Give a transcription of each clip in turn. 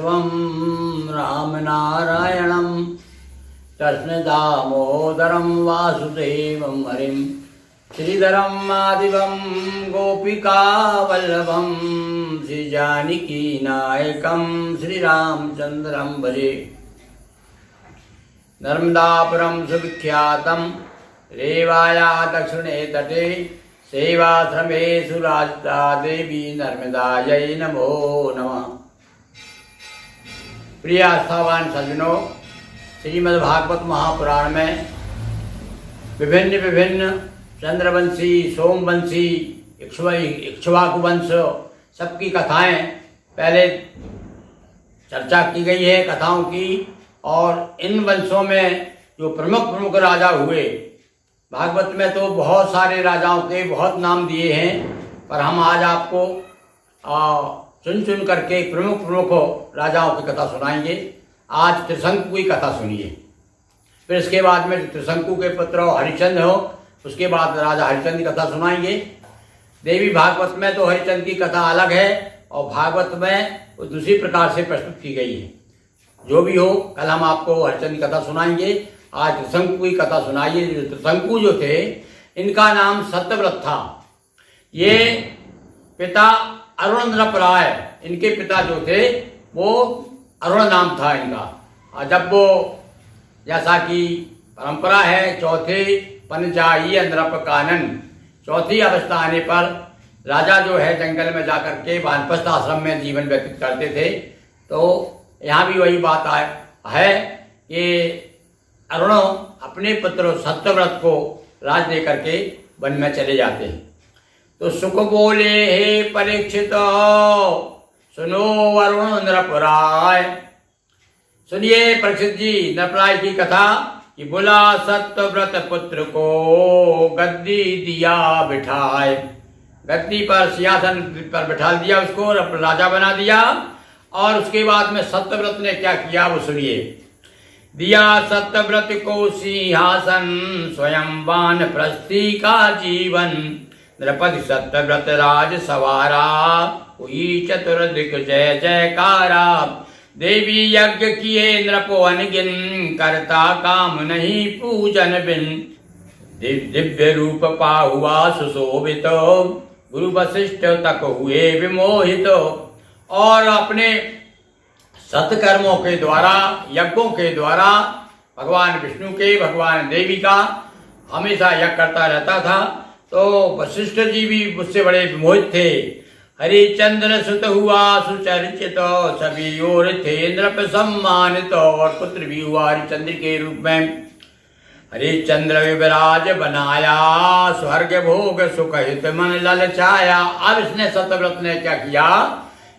केशवं रामनारायणं कृष्णदामोदरं वासुदेवं हरिं श्रीधरं माधवं गोपिकावल्लभं श्रीजानकीनायकं श्रीरामचन्द्रं भजे। नर्मदापुरं सुविख्यातं रेवाया दक्षिणे तटे सेवाश्रमेषु राजता देवी नर्मदायै नमो नमः। प्रिय आस्थावान सज्जनों, श्रीमद्भागवत महापुराण में विभिन्न चंद्रवंशी, सोमवंशी, इक्ष्वाकु वंश सबकी कथाएं पहले चर्चा की गई है कथाओं की। और इन वंशों में जो प्रमुख राजा हुए, भागवत में तो बहुत सारे राजाओं के बहुत नाम दिए हैं, पर हम आज आपको चुन करके प्रमुख राजाओं की कथा सुनाएंगे। आज त्रिशंकु की कथा सुनिए, फिर इसके बाद में त्रिशंकु के पुत्र हरिश्चंद्र हो, उसके बाद राजा हरिश्चंद्र की कथा सुनाएंगे। देवी भागवत में तो हरिश्चंद्र की कथा अलग है और भागवत में वो दूसरी प्रकार से प्रस्तुत की गई है। जो भी हो, कल हम आपको हरिश्चंद्र की कथा सुनाएंगे। आज त्रिशंकु की कथा सुनाइए। त्रिशंकु जो थे, इनका नाम सत्यव्रत था। ये पिता अरुण नृपराय, इनके पिता जो थे वो अरुण नाम था इनका। और जब वो, जैसा कि परंपरा है, चौथे पनजाई नृप कानन, चौथी अवस्था आने पर राजा जो है जंगल में जाकर के वानप्रस्थ आश्रम में जीवन व्यतीत करते थे। तो यहाँ भी वही बात है कि अरुण अपने पुत्र सत्यव्रत को राज दे करके वन में चले जाते हैं। तो सुख बोले हे परीक्षित सुनो अरुण नृपराय। सुनिए परीक्षित जी, नृपराय की कथा कि बोला सत्यव्रत पुत्र को गद्दी दिया बिठाए। गद्दी पर, सिंहासन पर बिठा दिया, उसको राजा बना दिया। और उसके बाद में सत्यव्रत ने क्या किया वो सुनिए। दिया सत्यव्रत को सिंहासन, स्वयं वानप्रस्थी का जीवन। नृपति सत्यव्रत राज सवारा, हुई चतुर्दिक जय जयकारा। देवी यज्ञ किए नृपो अनगिन, करता काम नहीं पूजन बिन। दिव्य रूप पाहुआ सुशोभित, गुरु वशिष्ठ तक हुए विमोहित। और अपने सत्कर्मों के द्वारा, यज्ञों के द्वारा भगवान विष्णु के, भगवान देवी का हमेशा यज्ञ करता रहता था। तो वशिष्ठ जी भी मुझसे बड़े विमोहित थे। हरिचंद्र सुत हुआ सुचर्चित, सभी ओर थे नृप सम्मानित। और पुत्र भी हुआ हरिचंद्र के रूप में। हरिचंद्र विवराज बनाया, स्वर्ग भोग सुख हित मन ललचाया। अब इसने सत्यव्रत ने क्या किया,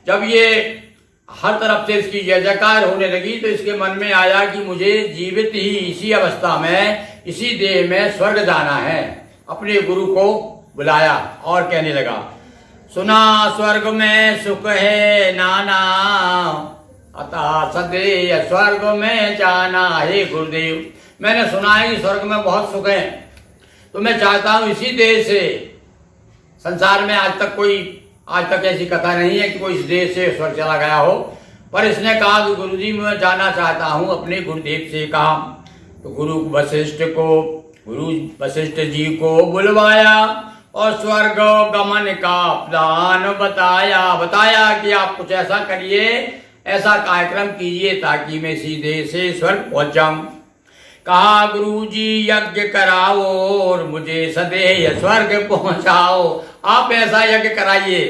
जब ये हर तरफ से इसकी जय जयकार होने लगी तो इसके मन में आया कि मुझे जीवित ही इसी अवस्था में, इसी देह में स्वर्ग जाना है। अपने गुरु को बुलाया और कहने लगा, सुना स्वर्ग में सुख है नाना, अतः सदैव स्वर्ग में जाना। हे गुरुदेव, मैंने सुना है कि स्वर्ग में बहुत सुख है, तो मैं चाहता हूं इसी देह से। संसार में आज तक ऐसी कथा नहीं है कि कोई इस देश से स्वर्ग चला गया हो। पर इसने कहा कि गुरुजी मैं जाना चाहता हूं, अपने गुरुदेव से कहा। तो गुरु वशिष्ठ जी को बुलवाया और स्वर्ग गमन का प्लान बताया कि आप कुछ ऐसा करिए, ऐसा कार्यक्रम कीजिए ताकि मैं सीधे से स्वर्ग पहुंच जाऊं। कहा गुरुजी यज्ञ कराओ और मुझे सदैव स्वर्ग पहुंचाओ। आप ऐसा यज्ञ कराइए।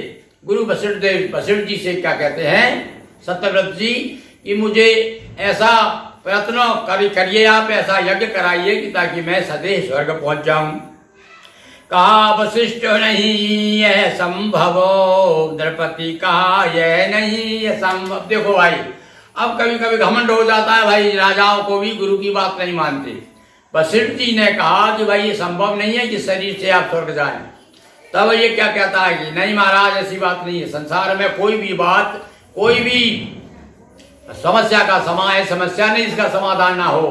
गुरु वशिष्ठ जी से क्या कहते हैं सत्यव्रत जी कि मुझे ऐसा प्रयत्न करिए, आप ऐसा यज्ञ कराइए कि ताकि मैं सदैव स्वर्ग पहुंच जाऊं। कहा वशिष्ठ नहीं यह संभव, द्रौपदी कहा यह नहीं यह संभव। देखो भाई, अब कभी कभी घमंड हो जाता है भाई, राजाओं को भी गुरु की बात नहीं मानते। वशिष्ठ जी ने कहा कि भाई ये संभव नहीं है कि शरीर से आप स्वर्ग जाएं। तब ये क्या कहता है कि नहीं महाराज, ऐसी बात नहीं है। संसार में कोई भी बात, कोई भी समस्या का समस्या नहीं, इसका समाधान ना हो।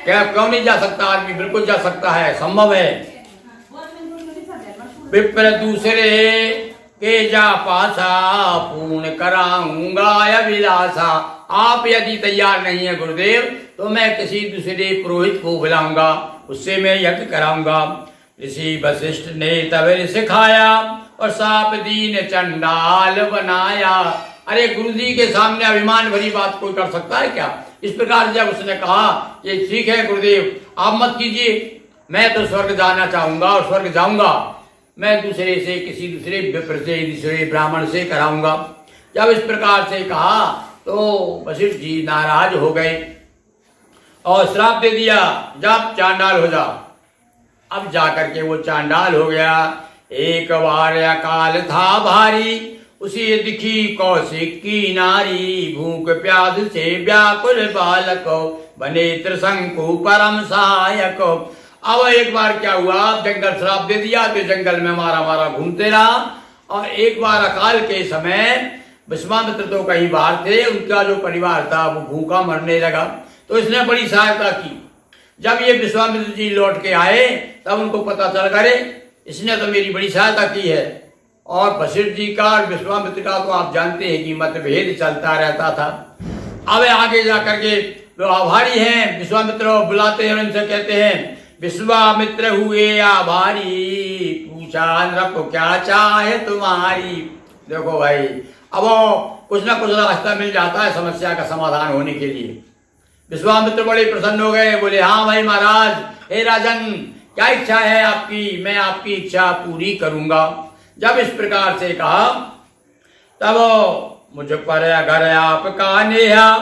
क्या क्यों नहीं जा सकता आदमी? बिल्कुल जा सकता है, संभव है। विप्र दूसरे के जा पासा पूर्ण कराऊंगा अभिलाषा। आप यदि तैयार नहीं है गुरुदेव तो मैं किसी दूसरे पुरोहित को बुलाऊंगा, उससे मैं यज्ञ कराऊंगा। ऋषि वशिष्ठ ने तब सिखाया और साप दीन चंडाल बनाया। अरे गुरु जी के सामने अभिमान भरी बात कोई कर सकता है क्या? इस प्रकार जब उसने कहा ये ठीक है गुरुदेव आप मत कीजिए, मैं तो स्वर्ग जाना चाहूंगा और स्वर्ग जाऊंगा, मैं दूसरे से किसी दूसरे विप्र से दूसरे ब्राह्मण से कराऊंगा। जब इस प्रकार से कहा तो वशिष्ठ जी नाराज हो गए और श्राप दे दिया, जब चांडाल हो जा। अब जाकर के वो चांडाल हो गया। एक बार अकाल था भारी, उसे दिखी कौशिक की नारी, भूख प्यास से व्याकुल बालक, बने त्रिशंकु परम सहायक। अब एक बार क्या हुआ, जंगल श्राप दे दिया तो जंगल में मारा मारा घूमते रहा। और एक बार अकाल के समय विश्वामित्र तो कहीं बाहर थे, उनका जो परिवार था वो भूखा मरने लगा, तो इसने बड़ी सहायता की। जब ये विश्वामित्र जी लौट के आए तब उनको पता चल करे इसने तो मेरी बड़ी सहायता की है। और वशिष्ठ जी का और विश्वामित्र का तो आप जानते हैं कि मतभेद चलता रहता था। अब आगे जाकर के जो आभारी हैं विश्वामित्र बुलाते हैं, उनसे कहते हैं विश्वामित्र हुए आभारी, पूछा नृप क्या चाहे तुम्हारी। देखो भाई अब कुछ ना कुछ रास्ता मिल जाता है समस्या का समाधान होने के लिए। विश्वामित्र बड़े प्रसन्न हो गए, बोले हाँ भाई महाराज, हे राजन क्या इच्छा है आपकी, मैं आपकी इच्छा पूरी करूंगा। जब इस प्रकार से कहा तब मुझ पर अगर आपका नेहा,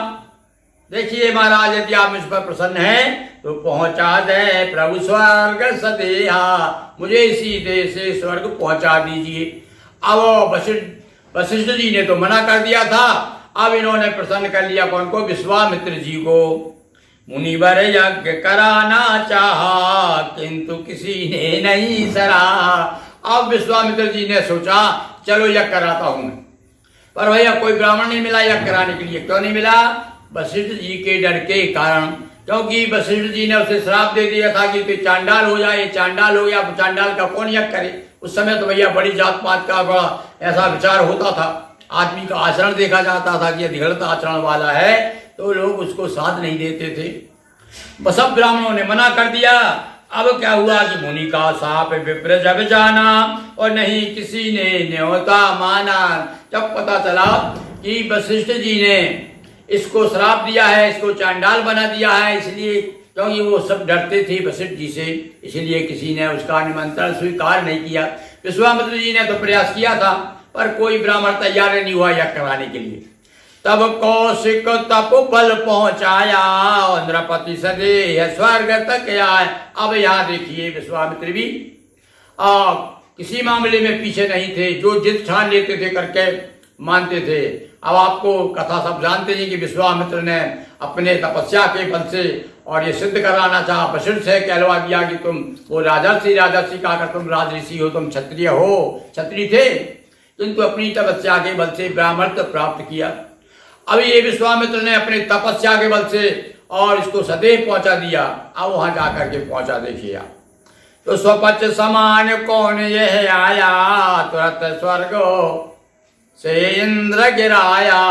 देखिए महाराज यदि आप मुझ पर प्रसन्न हैं तो पहुंचा दे प्रभु स्वर्ग सदेहा, मुझे इसी देश से स्वर्ग पहुंचा दीजिए। अब वशिष्ठ जी ने तो मना कर दिया था, अब इन्होंने प्रसन्न कर लिया कौन को, विश्वामित्र जी को। मुनिवर यज्ञ कराना चाहा किंतु किसी ने नहीं सराहा। अब विश्वामित्र जी ने सोचा चलो यज्ञ कराता हूं मैं, पर भैया कोई ब्राह्मण नहीं मिला यज्ञ कराने के लिए। क्यों नहीं मिला? वशिष्ठ जी के डर के कारण, क्योंकि वशिष्ठ जी ने उसे श्राप दे दिया था कि तू चांडाल हो जाए, चांडाल हो गया, चांडाल का कौन यज्ञ करे। उस समय तो भैया बड़ी जात पात का बड़ा ऐसा विचार होता था, आदमी का आचरण देखा जाता था कि यदि गलत आचरण वाला है तो लोग उसको साथ नहीं देते थे। सब ब्राह्मणों ने मना कर दिया। अब क्या हुआ कि मुनि का साप विप्र जब जाना और नहीं किसी ने न्योता माना। जब पता चला कि वशिष्ठ जी ने इसको श्राप दिया है, इसको चांडाल बना दिया है, इसलिए क्योंकि वो सब डरते थे वशिष्ठ जी से, इसलिए किसी ने उसका निमंत्रण स्वीकार नहीं किया। विश्वामित्र जी ने तो प्रयास किया था पर कोई ब्राह्मण तैयार नहीं हुआ यज्ञ कराने के लिए। तब कौशिक तप बल पहुंचाया और नृपति सदेह स्वर्ग तक आए। अब यहाँ देखिए विश्वामित्र भी किसी मामले में पीछे नहीं थे, जो जिद ठान लेते थे करके मानते थे। अब आपको कथा सब जानते हैं कि विश्वामित्र ने अपने तपस्या के बल से और ये सिद्ध कराना चाहा, वशिष्ठ से कहलवा दिया कि तुम वो राजर्षि का कर तुम राजऋषि हो, तुम क्षत्रिय हो, क्षत्रिय थे, किंतु अपनी तपस्या के बल से ब्राह्मणत्व प्राप्त किया। अभी ये विश्वामित्र ने अपने तपस्या के बल से और इसको सदैव पहुंचा दिया। अब वहां जाकर के पहुंचा देखिए आप, तो स्वपच समान कौन यह आया, तुरंत स्वर्ग से इंद्र गिराया।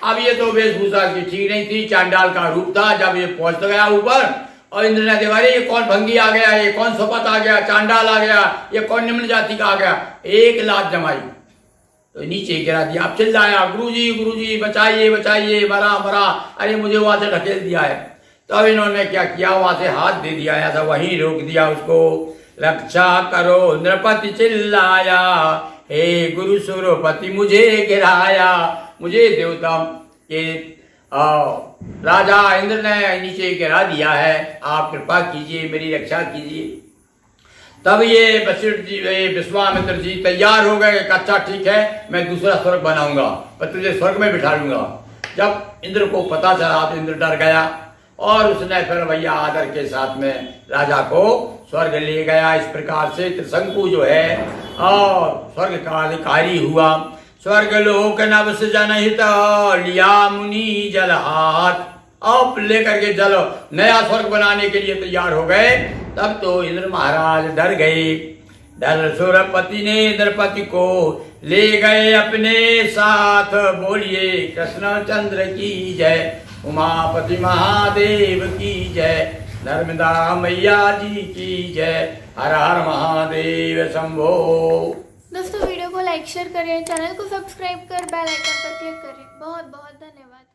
अब ये तो वेशभूषा की ठीक नहीं थी, चांडाल का रूप था। जब ये पहुंच गया ऊपर और इंद्र ने देखा ये कौन भंगी आ गया, ये कौन स्वपत आ गया, चांडाल आ गया, ये कौन निम्न जाति का आ गया, एक लात जमाई तो नीचे गिरा दिया। अब चिल्लाया गुरुजी बचाइए बचाइए, मरा मरा, अरे मुझे वहां से ढकेल दिया है। तब इन्होंने क्या किया, वहां से हाथ दे दिया, ऐसा वहीं रोक दिया उसको। रक्षा करो नृपति चिल्लाया, हे गुरु सुरपति मुझे गिराया। मुझे देवता के राजा इंद्र ने नीचे गिरा दिया है, आप कृपा कीजिए, मेरी रक्षा कीजिए। तब ये वशिष्ठ जी विश्वामित्र जी तैयार हो गए, अच्छा ठीक है मैं दूसरा स्वर्ग बनाऊंगा पर तुझे स्वर्ग में बिठा लूंगा। जब इंद्र को पता चला तो इंद्र डर गया और उसने फिर भैया आदर के साथ में राजा को स्वर्ग ले गया। इस प्रकार से त्रिशंकु जो है और स्वर्ग का अधिकारी हुआ। स्वर्ग लोक नव जनहित लिया मुनि जल हाथ, अब लेकर के जल नया स्वर्ग बनाने के लिए तैयार हो गए। तब तो इंद्र महाराज डर गए दलसुरपति ने द्रौपदी को ले गए अपने साथ। बोलिए कृष्णचंद्र की जय, उमापति महादेव की जय, नर्मदा मैया जी की जय, हर हर महादेव शंभो। दोस्तों वीडियो को लाइक शेयर करें, चैनल को सब्सक्राइब कर बेल आइकन पर क्लिक करें। बहुत बहुत धन्यवाद।